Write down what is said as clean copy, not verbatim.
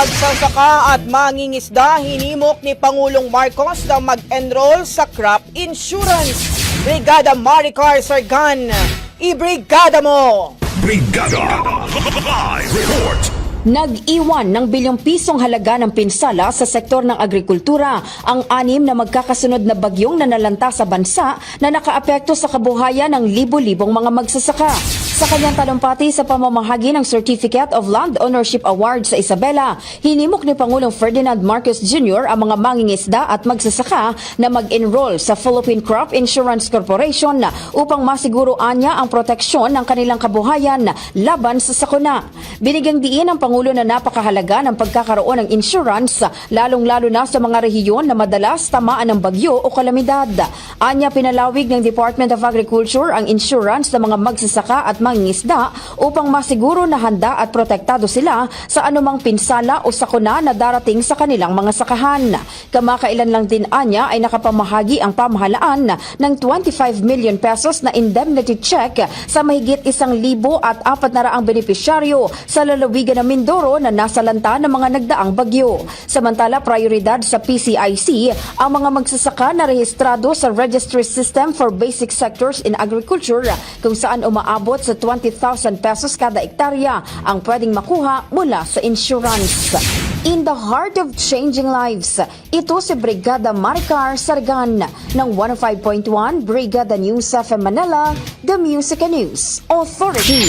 Magsasaka at mangingisda, hinimok ni Pangulong Marcos na mag-enroll sa crop insurance. Brigada Maricar Sargan, ibrigada mo! Brigada Live Report. Nag-iwan ng bilyong pisong halaga ng pinsala sa sektor ng agrikultura ang 6 na magkakasunod na bagyong nanalanta sa bansa na nakaapekto sa kabuhayan ng libo-libong mga magsasaka. Sa kanyang talumpati sa pamamahagi ng Certificate of Land Ownership Award sa Isabela, hinimok ni Pangulong Ferdinand Marcos Jr. ang mga mangingisda at magsasaka na mag-enroll sa Philippine Crop Insurance Corporation upang masiguruan niya ang proteksyon ng kanilang kabuhayan laban sa sakuna. Binigyang diin ng Pangulo na napakahalaga ng pagkakaroon ng insurance, lalong-lalo na sa mga rehiyon na madalas tamaan ng bagyo o kalamidad. Anya pinalawig ng Department of Agriculture ang insurance ng mga magsasaka at mangingisda upang masiguro na handa at protektado sila sa anumang pinsala o sakuna na darating sa kanilang mga sakahan. Kamakailan lang din anya ay nakapamahagi ang pamahalaan ng 25 million pesos na indemnity check sa mahigit 1,400 benepisyaryo sa lalawigan ng Mindoro na nasalanta ng mga nagdaang bagyo. Samantala, prioridad sa PCIC ang mga magsasaka na rehistrado sa Registry System for Basic Sectors in Agriculture kung saan umaabot sa 20,000 pesos kada ektarya ang pwedeng makuha mula sa insurance. In the heart of changing lives, ito si Brigada Maricar Sargan ng 105.1 Brigada News FM Manila, The Music and News Authority.